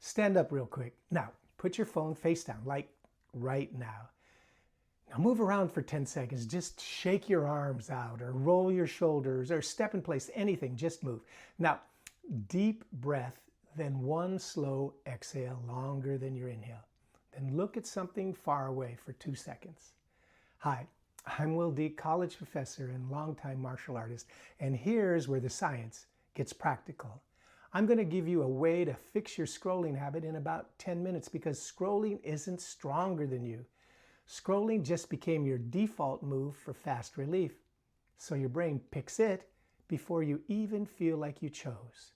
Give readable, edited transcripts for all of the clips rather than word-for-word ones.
Stand up real quick. Now, put your phone face down, like right now. Now move around for 10 seconds. Just shake your arms out or roll your shoulders or step in place, anything, just move. Now, deep breath, then one slow exhale longer than your inhale. Then look at something far away for 2 seconds. Hi, I'm Wil Dieck, college professor and longtime martial artist, and here's where the science gets practical. I'm going to give you a way to fix your scrolling habit in about 10 minutes because scrolling isn't stronger than you. Scrolling just became your default move for fast relief. So your brain picks it before you even feel like you chose.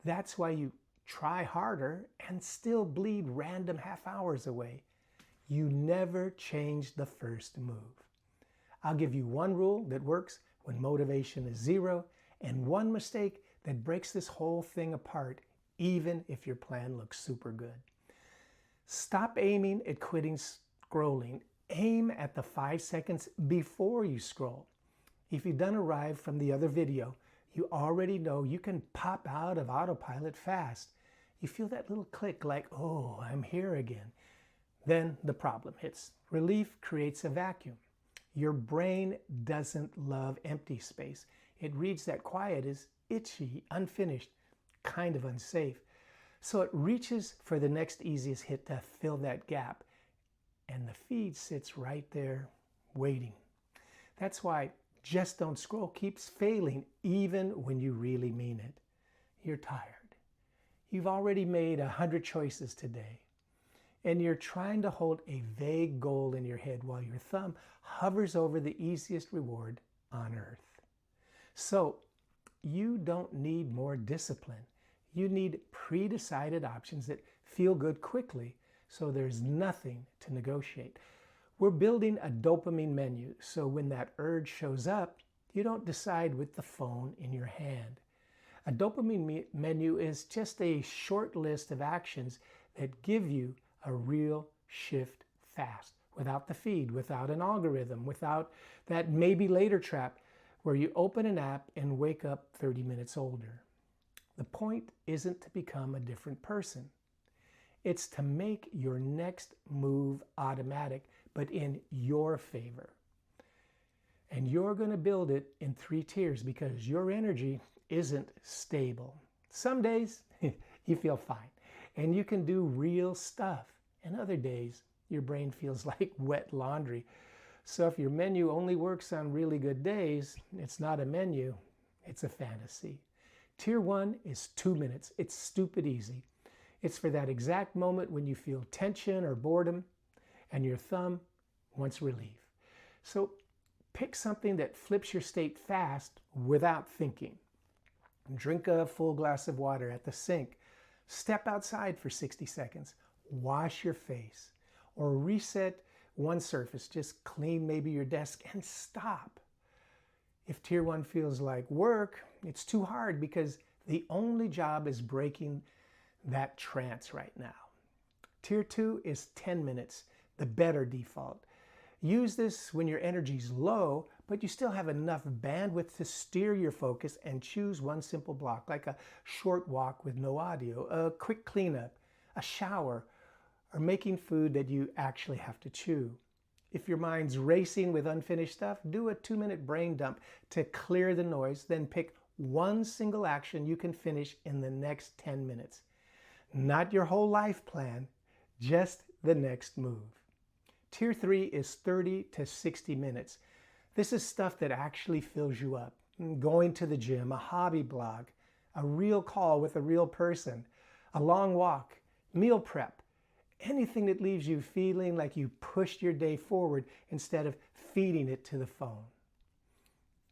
That's why you try harder and still bleed random half hours away. You never change the first move. I'll give you one rule that works when motivation is zero and one mistake that breaks this whole thing apart, even if your plan looks super good. Stop aiming at quitting scrolling. Aim at the 5 seconds before you scroll. If you done arrived from the other video, you already know you can pop out of autopilot fast. You feel that little click like, oh, I'm here again. Then the problem hits. Relief creates a vacuum. Your brain doesn't love empty space. It reads that quiet is itchy, unfinished, kind of unsafe. So it reaches for the next easiest hit to fill that gap. And the feed sits right there waiting. That's why just don't scroll keeps failing even when you really mean it. You're tired. You've already made 100 choices today. And you're trying to hold a vague goal in your head while your thumb hovers over the easiest reward on earth. So you don't need more discipline. You need pre-decided options that feel good quickly, so there's nothing to negotiate. We're building a dopamine menu, so when that urge shows up, you don't decide with the phone in your hand. A dopamine menu is just a short list of actions that give you a real shift fast, without the feed, without an algorithm, without that maybe later trap where you open an app and wake up 30 minutes older. The point isn't to become a different person. It's to make your next move automatic, but in your favor. And you're going to build it in 3 tiers because your energy isn't stable. Some days you feel fine and you can do real stuff. And other days your brain feels like wet laundry. So if your menu only works on really good days, it's not a menu, it's a fantasy. Tier 1 is 2 minutes. It's stupid easy. It's for that exact moment when you feel tension or boredom and your thumb wants relief. So pick something that flips your state fast without thinking. Drink a full glass of water at the sink. Step outside for 60 seconds. Wash your face. Or reset one surface. Just clean maybe your desk and stop. If tier 1 feels like work, it's too hard because the only job is breaking that trance right now. Tier 2 is 10 minutes, the better default. Use this when your energy's low, but you still have enough bandwidth to steer your focus and choose one simple block, like a short walk with no audio, a quick cleanup, a shower, or making food that you actually have to chew. If your mind's racing with unfinished stuff, do a 2-minute brain dump to clear the noise, then pick one single action you can finish in the next 10 minutes. Not your whole life plan, just the next move. Tier 3 is 30 to 60 minutes. This is stuff that actually fills you up. Going to the gym, a hobby blog, a real call with a real person, a long walk, meal prep, anything that leaves you feeling like you pushed your day forward instead of feeding it to the phone.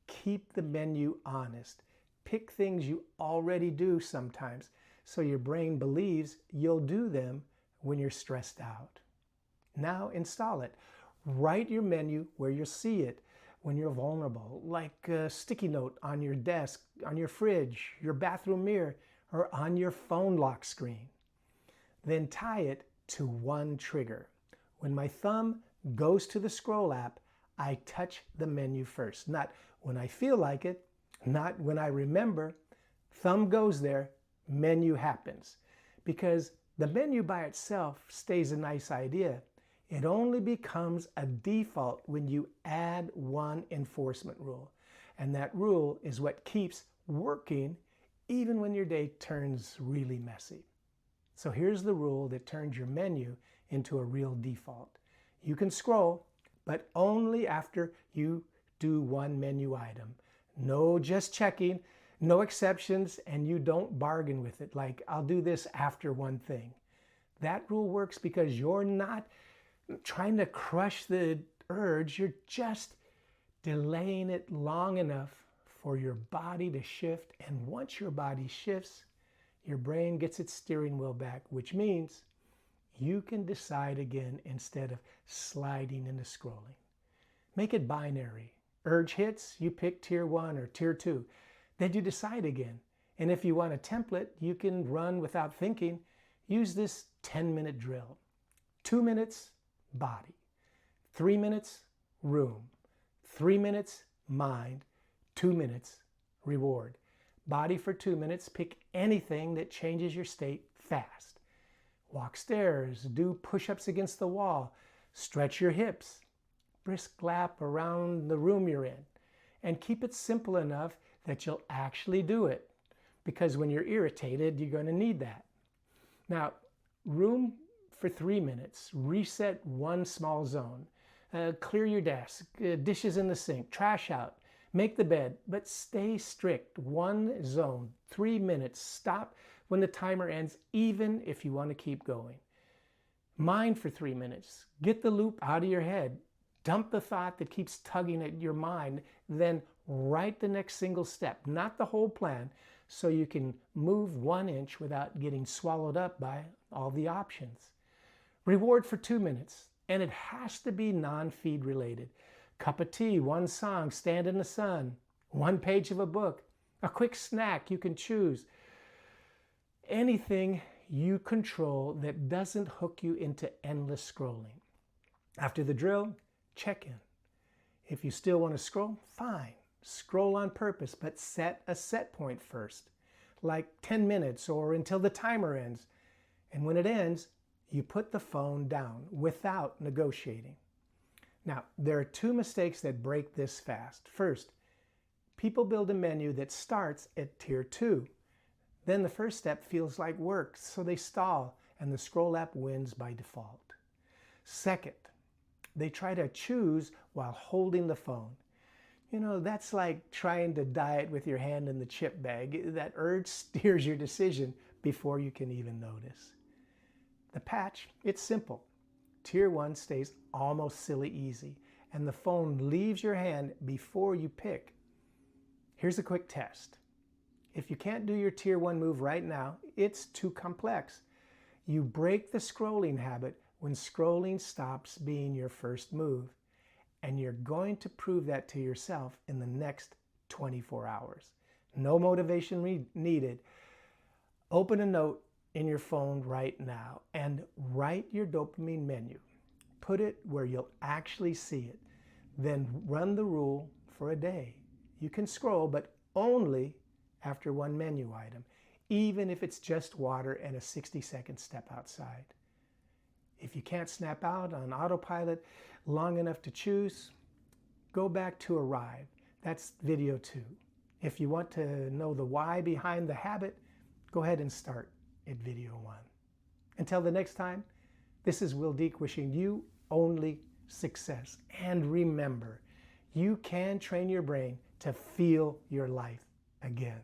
Keep the menu honest. Pick things you already do sometimes, so your brain believes you'll do them when you're stressed out. Now install it. Write your menu where you'll see it when you're vulnerable, like a sticky note on your desk, on your fridge, your bathroom mirror, or on your phone lock screen. Then tie it to one trigger. When my thumb goes to the scroll app, I touch the menu first. Not when I feel like it, not when I remember. Thumb goes there, menu happens. Because The menu by itself stays a nice idea. It only becomes a default when you add one enforcement rule. And that rule is what keeps working even when your day turns really messy. So here's the rule that turns your menu into a real default. You can scroll, but only after you do one menu item. No just checking, no exceptions, and you don't bargain with it like, I'll do this after one thing. That rule works because you're not trying to crush the urge, you're just delaying it long enough for your body to shift. And once your body shifts, your brain gets its steering wheel back, which means you can decide again instead of sliding into scrolling. Make it binary. Urge hits, you pick tier 1 or tier 2. Then you decide again. And if you want a template you can run without thinking, use this 10-minute drill. 2 minutes, body. 3 minutes, room. 3 minutes, mind. 2 minutes, reward. Body for 2 minutes, pick anything that changes your state fast. Walk stairs, do push-ups against the wall, stretch your hips, brisk lap around the room you're in, and keep it simple enough that you'll actually do it, because when you're irritated, you're going to need that. Now, room for 3 minutes, reset one small zone, clear your desk, dishes in the sink, trash out, make the bed, but stay strict. One zone, 3 minutes, stop when the timer ends, even if you want to keep going. Mind for 3 minutes, get the loop out of your head, dump the thought that keeps tugging at your mind, then write the next single step, not the whole plan, so you can move 1 inch without getting swallowed up by all the options. Reward for 2 minutes, and it has to be non-feed related. Cup of tea, one song, stand in the sun, 1 page of a book, a quick snack you can choose. Anything you control that doesn't hook you into endless scrolling. After the drill, check in. If you still want to scroll, fine. Scroll on purpose, but set a set point first, like 10 minutes or until the timer ends. And when it ends, you put the phone down without negotiating. Now, there are 2 mistakes that break this fast. First, people build a menu that starts at tier 2. Then the first step feels like work, so they stall, and the scroll app wins by default. Second, they try to choose while holding the phone. You know, that's like trying to diet with your hand in the chip bag. That urge steers your decision before you can even notice. The patch, it's simple. Tier 1 stays almost silly easy, and the phone leaves your hand before you pick. Here's a quick test. If you can't do your tier 1 move right now, it's too complex. You break the scrolling habit when scrolling stops being your first move, and you're going to prove that to yourself in the next 24 hours. No motivation needed. Open a note in your phone right now and write your dopamine menu. Put it where you'll actually see it. Then run the rule for a day. You can scroll, but only after 1 menu item, even if it's just water and a 60-second step outside. If you can't snap out on autopilot long enough to choose, go back to arrive. That's video 2. If you want to know the why behind the habit, go ahead and start at video 1. Until the next time, this is Wil Dieck wishing you only success. And remember, you can train your brain to feel your life again.